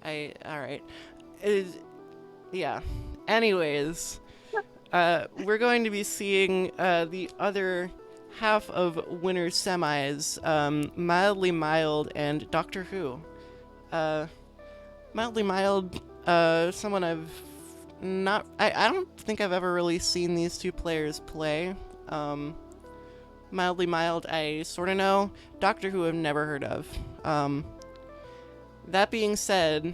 Alright. Yeah. Anyways, we're going to be seeing the other half of winner's semis, MildlyMild and DoctorHu. MildlyMild, someone I've not... I don't think I've ever really seen these two players play. MildlyMild, I sort of know. DoctorHu, I've never heard of. That being said...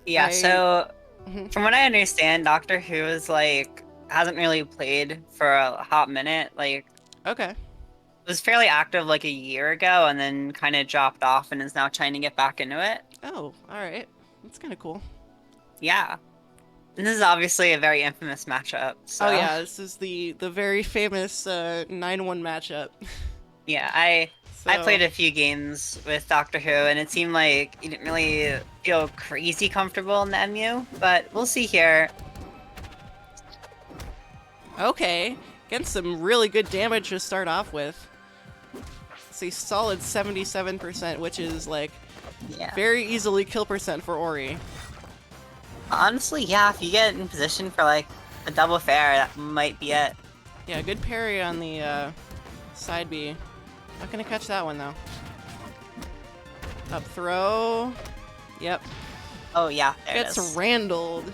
Yeah, so from what I understand, DoctorHu is like hasn't really played for a hot minute. Like, Okay. was fairly active like a year ago and then kind of dropped off and is now trying to get back into it. Oh, alright. That's kind of cool. Yeah. And this is obviously a very infamous matchup. So Oh yeah, this is the very famous 9-1 matchup. yeah, I So, played a few games with DoctorHu and it seemed like he didn't really feel crazy comfortable in the MU, but we'll see here. okay, getting some really good damage to start off with. It's a solid 77%, which is like Yeah. very easily kill percent for Ori. Honestly, yeah, if you get in position for like a double fair, that might be it. Yeah, good parry on the side B. Not gonna catch that one though. Up throw. Yep. Oh yeah, there it Gets is. randled.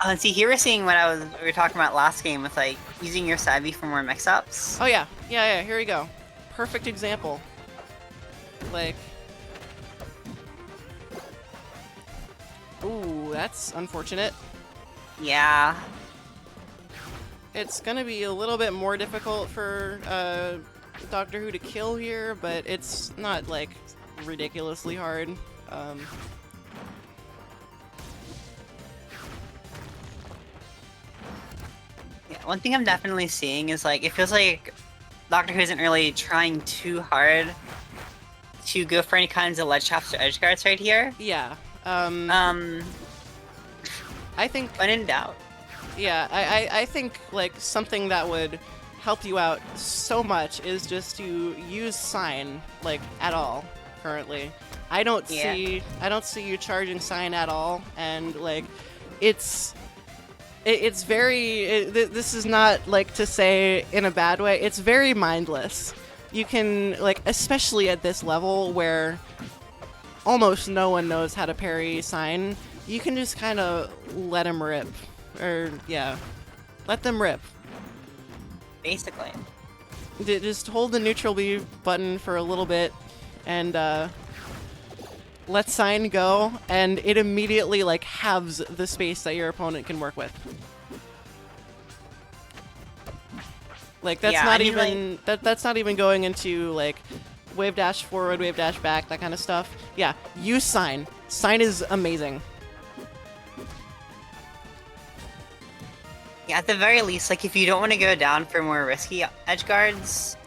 And see, here we're seeing what we were talking about last game with like using your side B for more mix-ups. Oh yeah, yeah, here we go. Perfect example. Like, ooh, that's unfortunate. Yeah. It's gonna be a little bit more difficult for DoctorHu to kill here, but it's not like ridiculously hard. Yeah, one thing I'm definitely seeing is like it feels like DoctorHu isn't really trying too hard to go for any kinds of ledge traps or edge guards right here. Yeah. I think, When in doubt. yeah, I think like something that would help you out so much is just to use sign like at all currently. I don't see you charging sign at all, and like it's very this is not like to say in a bad way, it's very mindless. You can like, especially at this level where almost no one knows how to parry sign, you can just kind of let him rip, or yeah, let them rip. Basically. Just hold the neutral B button for a little bit and let sign go, and it immediately like halves the space that your opponent can work with. Like that's Yeah, not I mean, even that's not even going into like wave dash forward, wave dash back, that kind of stuff. Yeah, use sign. Sign is amazing. Yeah, at the very least, like if you don't want to go down for more risky edge guards,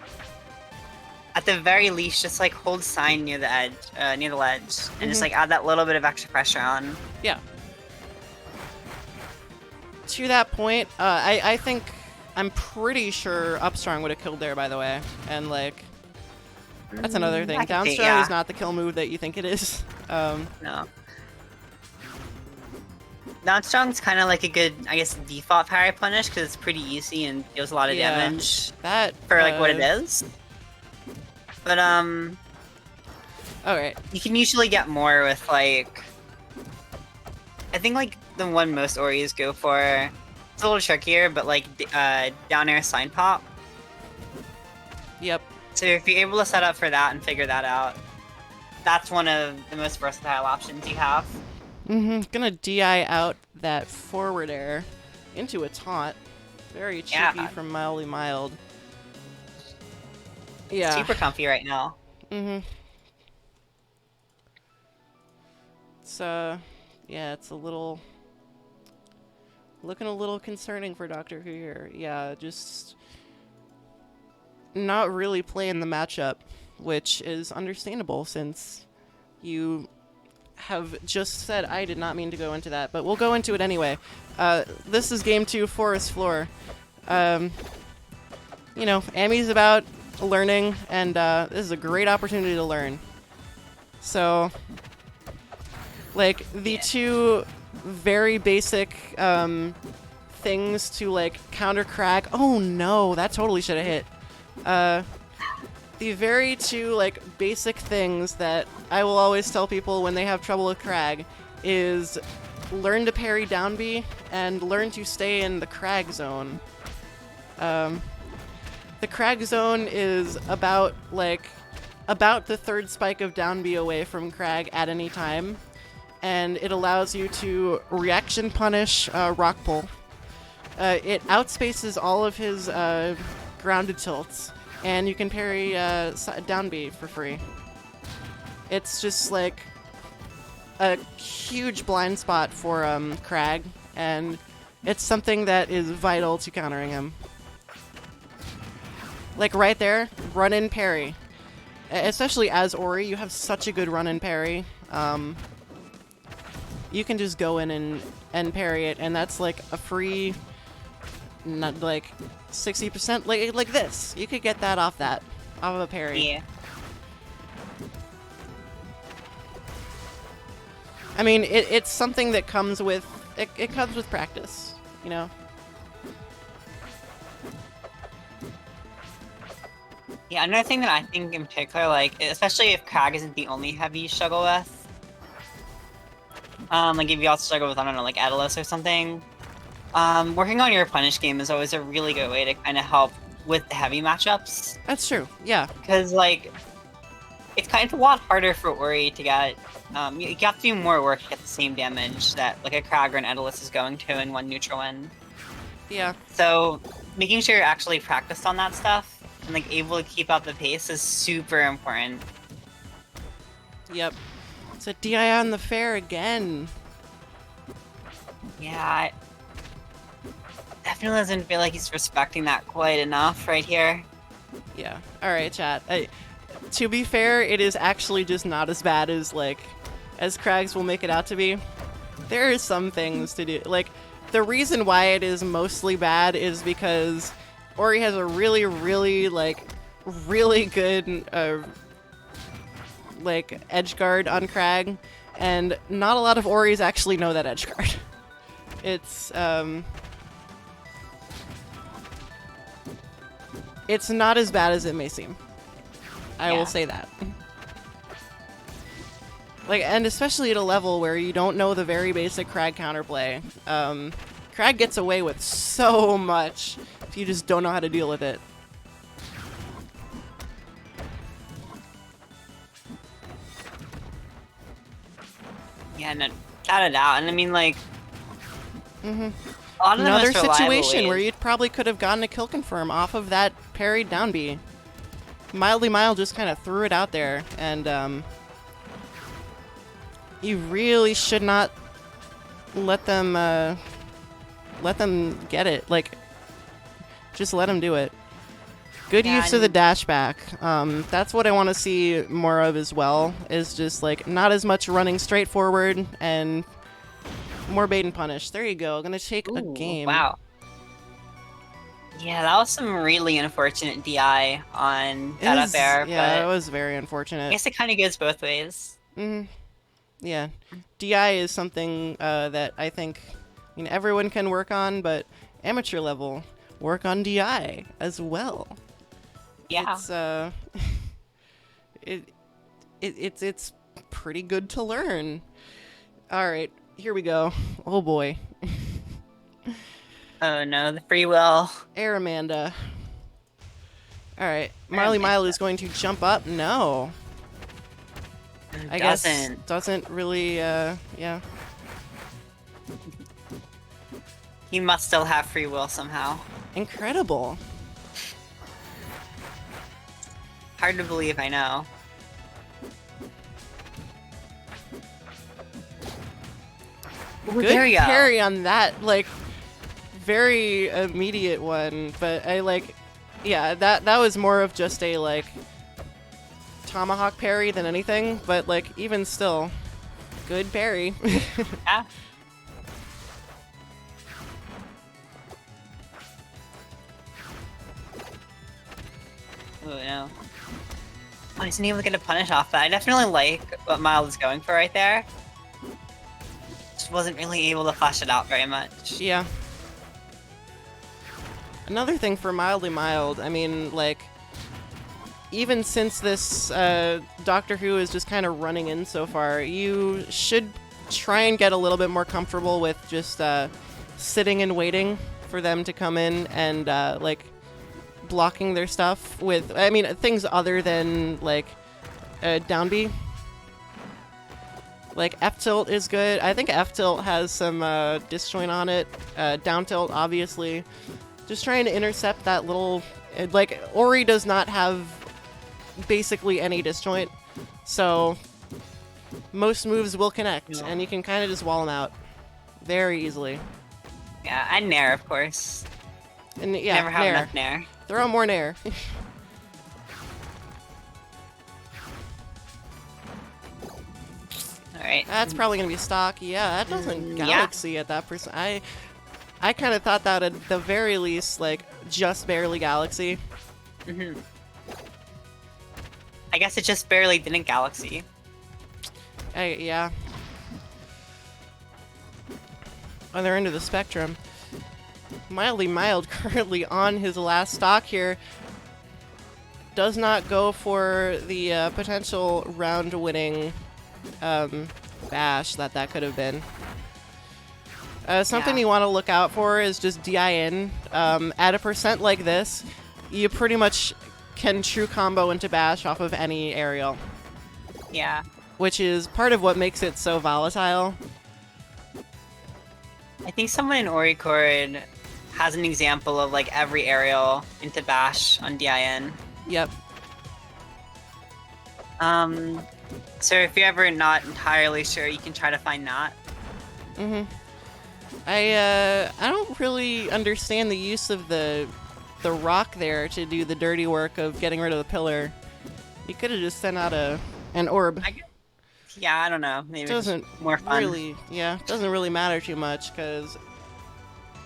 at the very least, just like hold sign near the edge, near the ledge, and just like add that little bit of extra pressure on. Yeah. To that point, I think I'm pretty sure Upstrong would have killed there, by the way, and like that's another thing. I can see, Downstrong yeah. is not the kill move that you think it is. No. Downstrong's kind of like a good, I guess, default parry punish because it's pretty easy and deals a lot of Yeah. damage That for like what it is. But Alright. you can usually get more with like, I think like the one most Oris go for. It's a little trickier, but like down air sign pop. Yep. So if you're able to set up for that and figure that out, that's one of the most versatile options you have. Gonna DI out that forward air into a taunt. Very cheeky Yeah. from MildlyMild. Yeah. Super comfy right now. It's yeah, it's looking a little concerning for DoctorHu here. Yeah, just not really playing the matchup, which is understandable since you have just said I did not mean to go into that, but we'll go into it anyway. This is game 2, Forest Floor. You know, Ami's about learning, and this is a great opportunity to learn. So, like, the two very basic things to, like, counter Kragg. Oh no, that totally should have hit. The very two, like, basic things that I will always tell people when they have trouble with Kragg is learn to parry down B and learn to stay in the Kragg zone. The Kragg zone is about the third spike of down B away from Kragg at any time, and it allows you to reaction punish rock pull. It outspaces all of his grounded tilts, and you can parry down B for free. It's just like a huge blind spot for Kragg, and it's something that is vital to countering him. Like right there, run in parry. Especially as Ori, you have such a good run in parry. You can just go in and parry it, and that's like a free, not like 60%, like this. You could get that off of a parry. Yeah. I mean, it's something that comes with it comes with practice, you know. Yeah, another thing that I think in particular, like, especially if Kragg isn't the only heavy you struggle with, like if you also struggle with, I don't know, like Edelus or something, working on your punish game is always a really good way to kind of help with the heavy matchups. That's true, yeah. Because, like, it's kind of a lot harder for Ori to get, you have to do more work to get the same damage that, like, a Kragg or an Edelus is going to in one neutral win. Yeah. So, making sure you're actually practiced on that stuff and, like, able to keep up the pace is super important. Yep. It's a DI on the fair again. Yeah, definitely doesn't feel like he's respecting that quite enough right here. Yeah. Alright, chat. To be fair, it is actually just not as bad as, like, as Kragg's will make it out to be. There are some things to do. Like, the reason why it is mostly bad is because Ori has a really, really, like, really good, like, edge guard on Kragg, and not a lot of Oris actually know that edge guard. It's not as bad as it may seem. I will say that. Like, and especially at a level where you don't know the very basic Kragg counterplay. Kragg gets away with so much if you just don't know how to deal with it. Yeah, no, without a doubt. And I mean, like, a lot of the Another most reliable situation ways- where you probably could have gotten a kill confirm off of that parried down B. MildlyMild just kind of threw it out there, and you really should not let them get it. Like, just let them do it. Good Yeah, use of the dash back. That's what I want to see more of as well, is just like not as much running straight forward and more bait and punish. There you go. Gonna take a Ooh, game. Wow. Yeah, that was some really unfortunate DI on that up air, Yeah, but it was very I unfortunate. guess it kind of goes both ways. Yeah, DI is something that I think everyone can work on, but amateur level work on DI as well. Yeah. It's it's pretty good to learn. All right, here we go. Oh boy, Oh no, the free will. Air Amanda. All right, MildlyMild is going to jump up. No, I guess doesn't really. Yeah. He must still have free will somehow. Incredible. Hard to believe, I know. Ooh, Good there we go. parry on that, like, very immediate one, but I like, yeah, that was more of just a, like, tomahawk parry than anything, but, like, even still, good parry. Yeah. Ooh, no. Oh, he's not able to get a punish off that. I definitely like what Mild is going for right there. Just wasn't really able to flash it out very much. Yeah. Another thing for MildlyMild, I mean, like, even since this DoctorHu is just kind of running in so far, you should try and get a little bit more comfortable with just sitting and waiting for them to come in and, like, blocking their stuff with, I mean, things other than, like, down B. Like, F-tilt is good. I think F-tilt has some disjoint on it. Down tilt, obviously. Just trying to intercept that little... Like, Ori does not have basically any disjoint, so most moves will connect, and you can kind of just wall them out very easily. Yeah, and Nair, of course. And yeah, Never have Nair. enough Nair. Throw more Nair. Alright. That's probably gonna be stock. Yeah, that doesn't Yeah. Galaxy at that percent. I kind of thought that at the very least, like, just barely Galaxy. Mm-hmm. I guess it just barely didn't Galaxy. Yeah. Other end of the spectrum. MildlyMild currently on his last stock here. Does not go for the potential round-winning bash that could have been. Something Yeah. you want to look out for is just DIN. At a percent like this, you pretty much can true combo into bash off of any aerial, Yeah. which is part of what makes it so volatile. I think someone in Oricord has an example of like every aerial into bash on DIN. Yep. So if you're ever not entirely sure, you can try to find that. Mm-hmm. I don't really understand the use of the rock there to do the dirty work of getting rid of the pillar. You could have just sent out an orb. Yeah, I don't know. Maybe Doesn't it's more fun. really, yeah, doesn't really matter too much because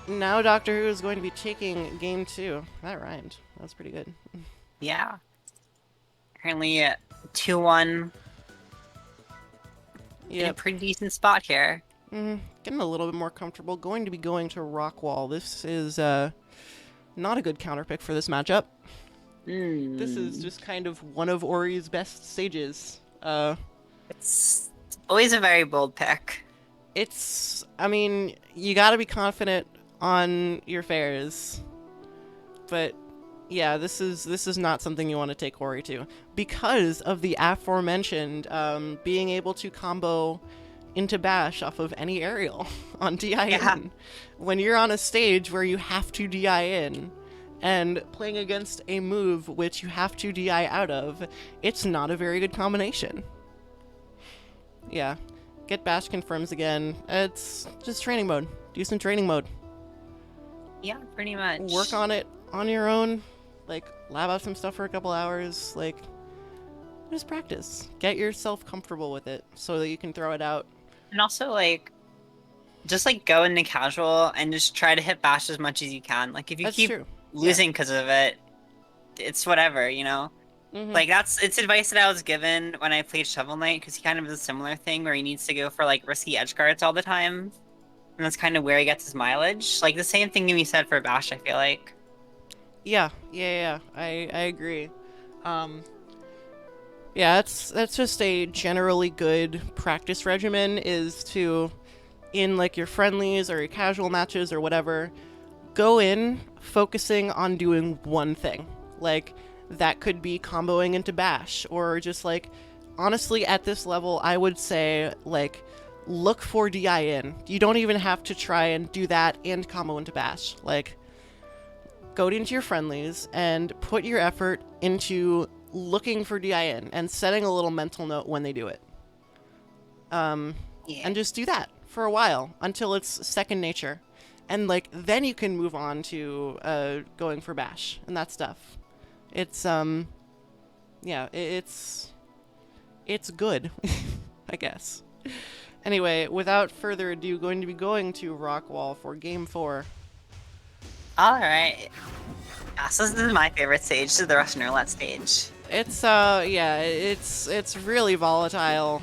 now DoctorHu is going to be taking game 2. That rhymed. That's pretty good. Yeah. Currently at 2-1. In a Yep. pretty decent spot here. Getting a little bit more comfortable. Going to be going to Rockwall. This is not a good counter pick for this matchup. This is just kind of one of Ori's best stages. It's always a very bold pick. I mean, you gotta be confident on your fares. But yeah, this is not something you want to take Ori to. Because of the aforementioned being able to combo into bash off of any aerial on DIN. Yeah. When you're on a stage where you have to DIN and playing against a move which you have to DI out of, it's not a very good combination. Yeah. Get bash confirms again. It's just training mode. Do some training mode. Yeah, pretty much. Work on it on your own. Like, lab out some stuff for a couple hours. Like, just practice. Get yourself comfortable with it so that you can throw it out. And also, like, just, like, go into casual and just try to hit bash as much as you can. Like, if you That's keep true. losing because of it, it's whatever, you know? Like, it's advice that I was given when I played Shovel Knight, because he kind of has a similar thing where he needs to go for, like, risky edge guards all the time. And that's kind of where he gets his mileage. Like, the same thing can be said for bash, I feel like. Yeah. I agree. Yeah, that's just a generally good practice regimen is to, in like your friendlies or your casual matches or whatever, go in focusing on doing one thing. Like, that could be comboing into bash, or just like, honestly, at this level, I would say, like, look for DIN. You don't even have to try and do that and combo into bash. Like, go into your friendlies and put your effort into looking for DIN and setting a little mental note when they do it. And just do that for a while until it's second nature. And, like, then you can move on to going for bash and that stuff. It's, yeah, it's good, I guess. Anyway, without further ado, going to be going to Rockwall for Game 4. Alright. Yeah, so this is my favorite stage. This is the Russian roulette stage. It's yeah, it's really volatile.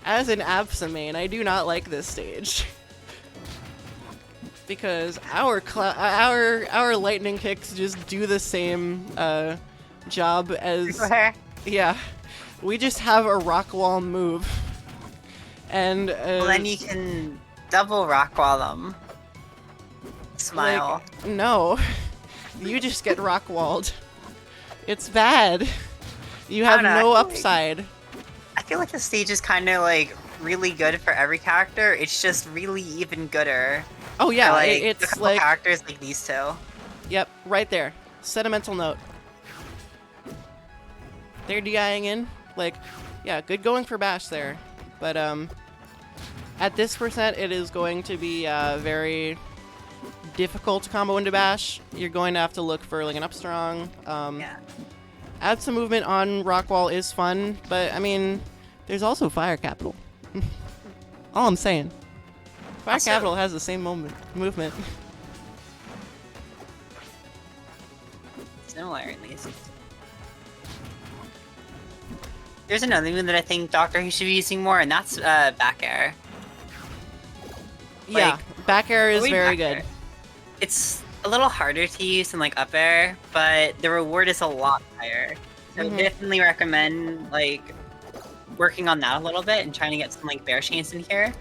As an Absa main, I do not like this stage. Because our lightning kicks just do the same job as yeah. We just have a rock wall move. And well, then you can double rock wall them. Smile. Like, no. You just get rock walled. It's bad. You have no upside. I feel like the stage is kind of like really good for every character. It's just really even gooder. Oh yeah, for, like, it's a couple like characters like these two. Yep, right there. Sentimental note. They're DIing in. Like, yeah, good going for Bash there. But at this percent, it is going to be very difficult to combo into Bash. You're going to have to look for like an up strong. Yeah. Add some movement on Rockwall is fun, but I mean, there's also Fire Capital. All I'm saying. Fire Capital has the same movement. Similar, at least. There's another move that I think DoctorHu should be using more, and that's back air. Yeah, back air is very good. It's a little harder to use than like up air, but the reward is a lot higher. So I definitely recommend like working on that a little bit and trying to get some like bear chains in here.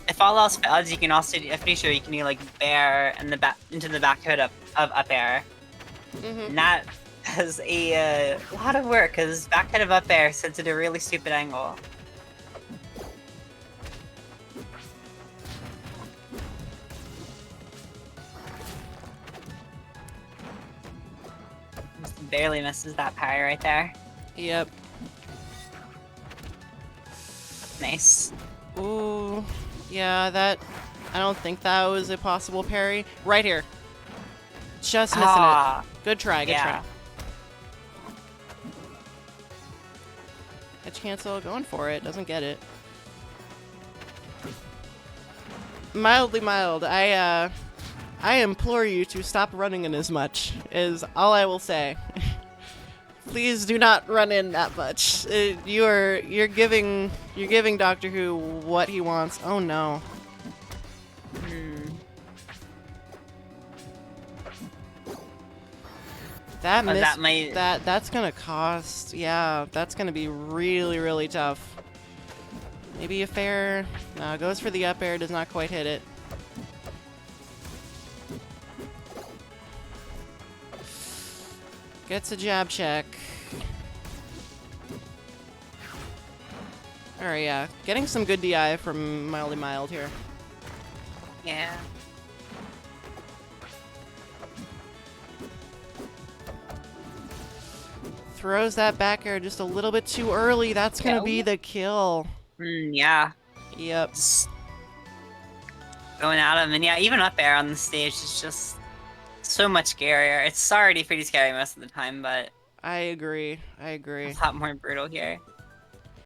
If all else fails, you can also, I'm pretty sure you can do like bear and the back into the back hood of up air. And that has a lot of work because back head of up air sits at a really stupid angle. Just barely misses that parry right there. Yep. Nice. Ooh, yeah, that... I don't think that was a possible parry. Right here. Just missing it. Good try, good try. Edge cancel, going for it, doesn't get it. MildlyMild, I implore you to stop running in as much, is all I will say. Please do not run in that much. You're giving DoctorHu what he wants. Oh no. That that's gonna cost. Yeah, that's gonna be really, really tough. Maybe a fair. No, goes for the up air, does not quite hit it. Gets a jab check. Alright, yeah. Getting some good DI from MildlyMild here. Yeah. Throws that back air just a little bit too early. That's gonna be the kill. Yeah. Yep. Just going at him, and yeah, even up air on the stage is just so much scarier. It's already pretty scary most of the time, but I agree. I agree. a lot more brutal here.